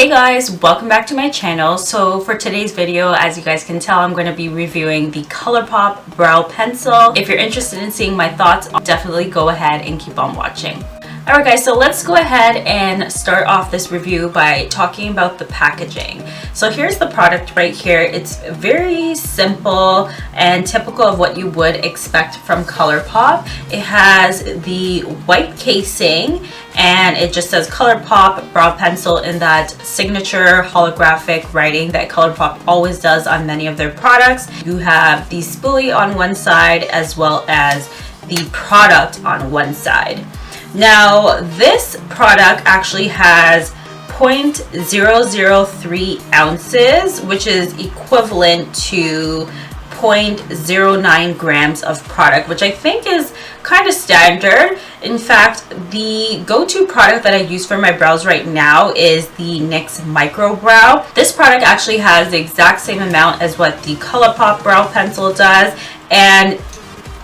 Hey guys, welcome back to my channel. So for today's video, as you guys can tell, I'm going to be reviewing the Colourpop brow pencil. If you're interested in seeing my thoughts, definitely go ahead and keep on watching. Alright guys, so let's go ahead and start off this review by talking about the packaging. So here's the product right here. It's very simple and typical of what you would expect from Colourpop. It has the white casing and it just says Colourpop brow pencil in that signature holographic writing that Colourpop always does on many of their products. You have the spoolie on one side as well as the product on one side. Now this product actually has 0.003 ounces, which is equivalent to 0.09 grams of product, which I think is kind of standard. In fact, the go-to product that I use for my brows right now is the NYX Micro Brow. This product actually has the exact same amount as what the Colourpop brow pencil does, and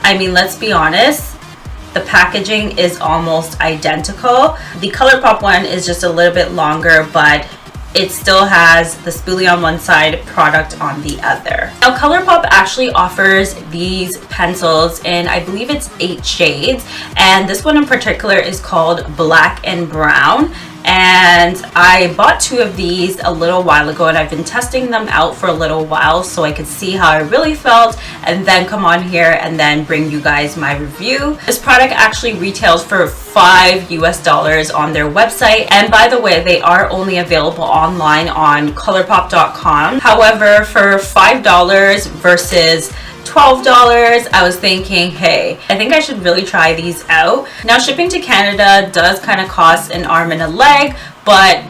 I mean, let's be honest, the packaging is almost identical. The Colourpop one is just a little bit longer, but it still has the spoolie on one side, product on the other. Now Colourpop actually offers these pencils in, I believe it's 8 shades, and this one in particular is called Black and Brown. And I bought 2 of these a little while ago, and I've been testing them out for a little while so I could see how I really felt and then come on here and then bring you guys my review. This product actually retails for $5 US on their website, and by the way, they are only available online on colourpop.com. However, for $5 versus $12, I was thinking, hey, I think I should really try these out. Now shipping to Canada does kind of cost an arm and a leg, but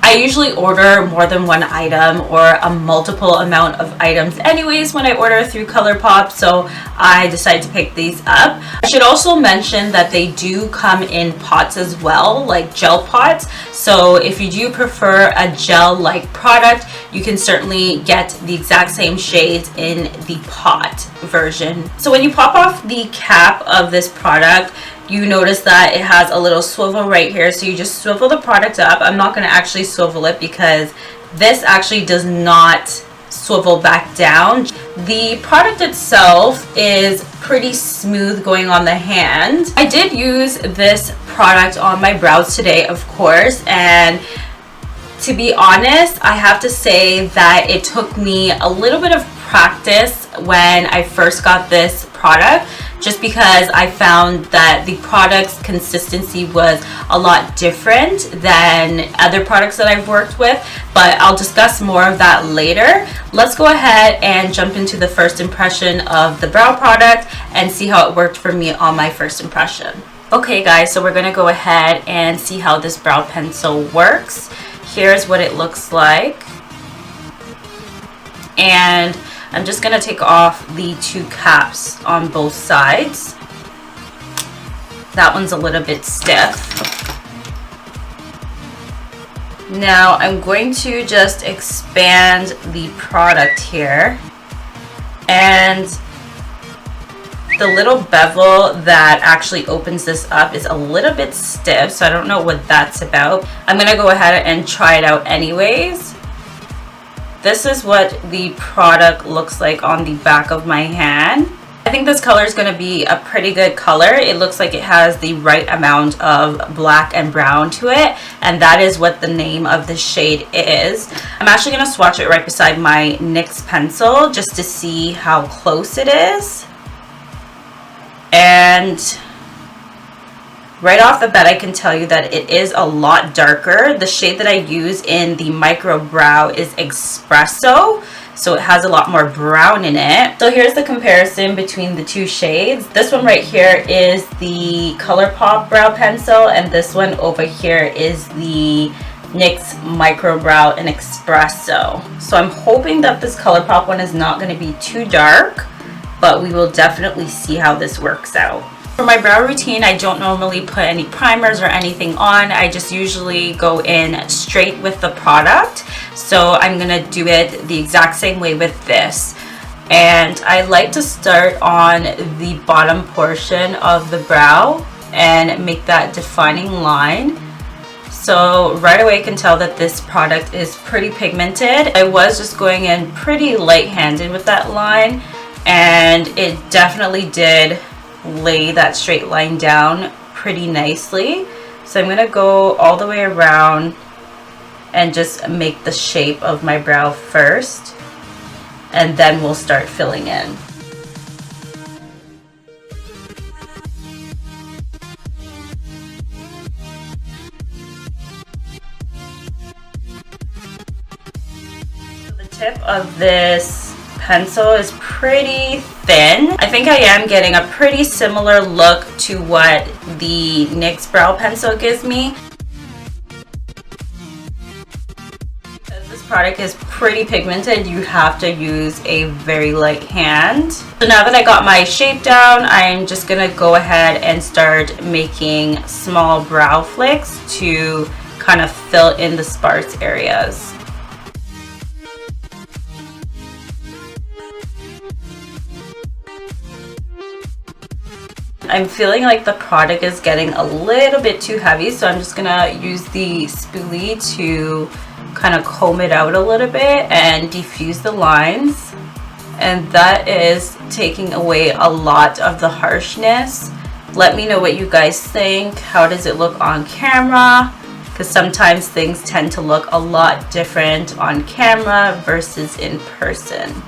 I usually order more than one item or a multiple amount of items anyways when I order through Colourpop, so I decided to pick these up. I should also mention that they do come in pots as well, like gel pots. So if you do prefer a gel-like product, you can certainly get the exact same shades in the pot version. So when you pop off the cap of this product, you notice that it has a little swivel right here, so you just swivel the product up. I'm not going to actually swivel it because this actually does not swivel back down. The product itself is pretty smooth going on the hand. I did use this product on my brows today, of course, and to be honest, I have to say that it took me a little bit of practice when I first got this product, just because I found that the product's consistency was a lot different than other products that I've worked with, but I'll discuss more of that later. Let's go ahead and jump into the first impression of the brow product and see how it worked for me on my first impression. Okay guys, so we're gonna go ahead and see how this brow pencil works. Here's what it looks like, and I'm just going to take off the 2 caps on both sides. That one's a little bit stiff. Now I'm going to just expand the product here, and the little bevel that actually opens this up is a little bit stiff, so I don't know what that's about. I'm going to go ahead and try it out anyways. This is what the product looks like on the back of my hand. I think this color is going to be a pretty good color. It looks like it has the right amount of black and brown to it, and that is what the name of the shade is. I'm actually going to swatch it right beside my NYX pencil just to see how close it is. And right off the bat, I can tell you that it is a lot darker. The shade that I use in the Micro Brow is Espresso, so it has a lot more brown in it. So here's the comparison between the 2 shades. This one right here is the Colourpop brow pencil, and this one over here is the NYX Micro Brow in Espresso. So I'm hoping that this Colourpop one is not going to be too dark, but we will definitely see how this works out. For my brow routine, I don't normally put any primers or anything on. I just usually go in straight with the product. So I'm going to do it the exact same way with this. And I like to start on the bottom portion of the brow and make that defining line. So right away you can tell that this product is pretty pigmented. I was just going in pretty light-handed with that line, and it definitely did lay that straight line down pretty nicely. So I'm going to go all the way around and just make the shape of my brow first, and then we'll start filling in. The tip of this pencil is pretty thin. I think I am getting a pretty similar look to what the NYX brow pencil gives me. Because this product is pretty pigmented, you have to use a very light hand. So now that I got my shape down, I'm just gonna go ahead and start making small brow flicks to kind of fill in the sparse areas. I'm feeling like the product is getting a little bit too heavy, so I'm just gonna use the spoolie to kind of comb it out a little bit and diffuse the lines. And that is taking away a lot of the harshness. Let me know what you guys think. How does it look on camera? Because sometimes things tend to look a lot different on camera versus in person.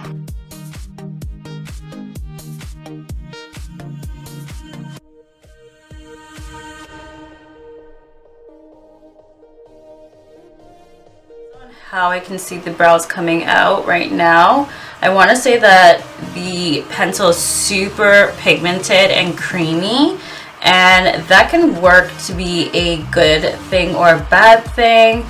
How I can see the brows coming out right now, I want to say that the pencil is super pigmented and creamy, and that can work to be a good thing or a bad thing.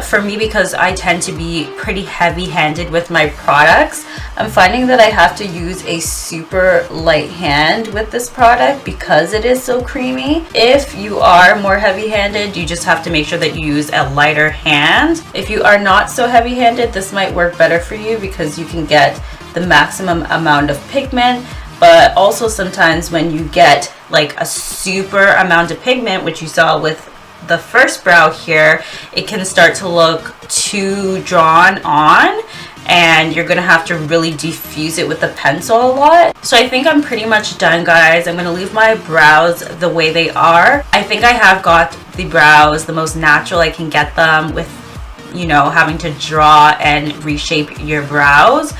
For me, because I tend to be pretty heavy-handed with my products, I'm finding that I have to use a super light hand with this product because it is so creamy. If you are more heavy-handed, you just have to make sure that you use a lighter hand. If you are not so heavy-handed, this might work better for you because you can get the maximum amount of pigment. But also sometimes when you get like a super amount of pigment, which you saw with the first brow here, it can start to look too drawn on, and you're gonna have to really diffuse it with the pencil a lot. So I think I'm pretty much done, guys. I'm gonna leave my brows the way they are. I think I have got the brows the most natural I can get them with, you know, having to draw and reshape your brows.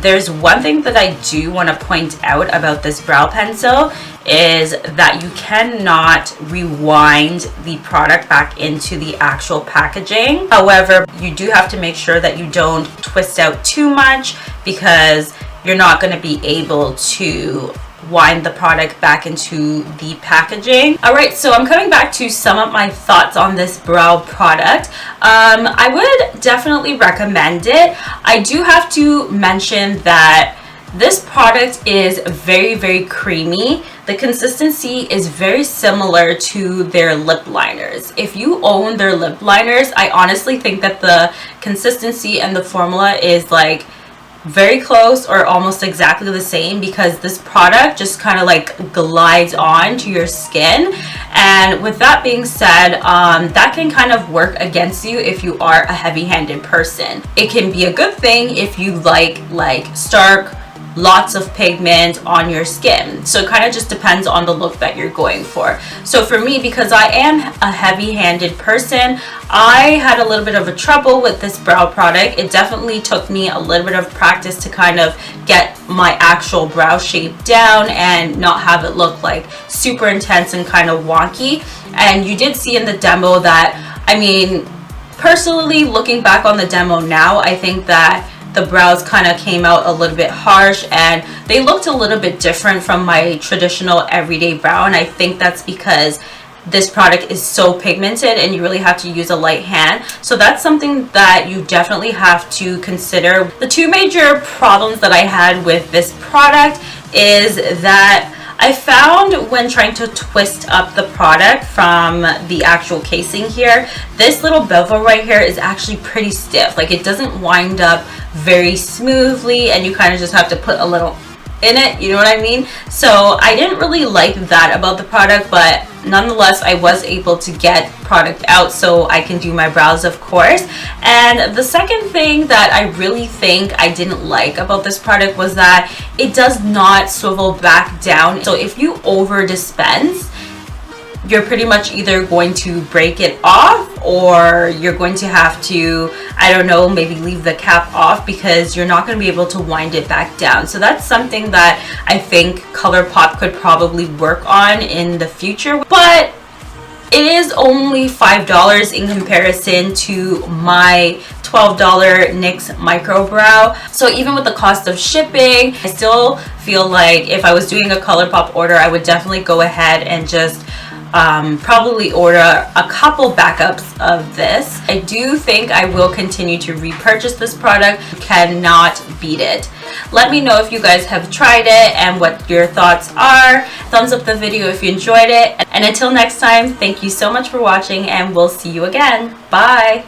There's one thing that I do want to point out about this brow pencil is that you cannot rewind the product back into the actual packaging. However, you do have to make sure that you don't twist out too much because you're not going to be able to wind the product back into the packaging. Alright, so I'm coming back to sum up my thoughts on this brow product. I would definitely recommend it. I do have to mention that this product is very, very creamy. The consistency is very similar to their lip liners. If you own their lip liners, I honestly think that the consistency and the formula is like very close or almost exactly the same, because this product just kind of like glides on to your skin. And with that being said, that can kind of work against you if you are a heavy-handed person. It can be a good thing if you like stark, lots of pigment on your skin. So it kind of just depends on the look that you're going for. So for me, because I am a heavy-handed person, I had a little bit of a trouble with this brow product. It definitely took me a little bit of practice to kind of get my actual brow shape down and not have it look like super intense and kind of wonky. And you did see in the demo that, I mean, personally looking back on the demo now, I think that the brows kind of came out a little bit harsh and they looked a little bit different from my traditional everyday brow. And I think that's because this product is so pigmented and you really have to use a light hand. So that's something that you definitely have to consider. The two major problems that I had with this product is that I found when trying to twist up the product from the actual casing here, this little bevel right here is actually pretty stiff. Like, it doesn't wind up very smoothly and you kind of just have to put a little in it, you know what I mean? So I didn't really like that about the product, but nonetheless I was able to get product out so I can do my brows, of course. And the second thing that I really think I didn't like about this product was that it does not swivel back down. So if you over dispense, you're pretty much either going to break it off, or you're going to have to, I don't know, maybe leave the cap off, because you're not going to be able to wind it back down. So that's something that I think Colourpop could probably work on in the future. But it is only $5 in comparison to my $12 NYX micro brow. So even with the cost of shipping, I still feel like if I was doing a Colourpop order, I would definitely go ahead and just probably order a couple backups of this. I do think I will continue to repurchase this product. Cannot beat it. Let me know if you guys have tried it and what your thoughts are. Thumbs up the video if you enjoyed it. And until next time, thank you so much for watching, and we'll see you again. Bye!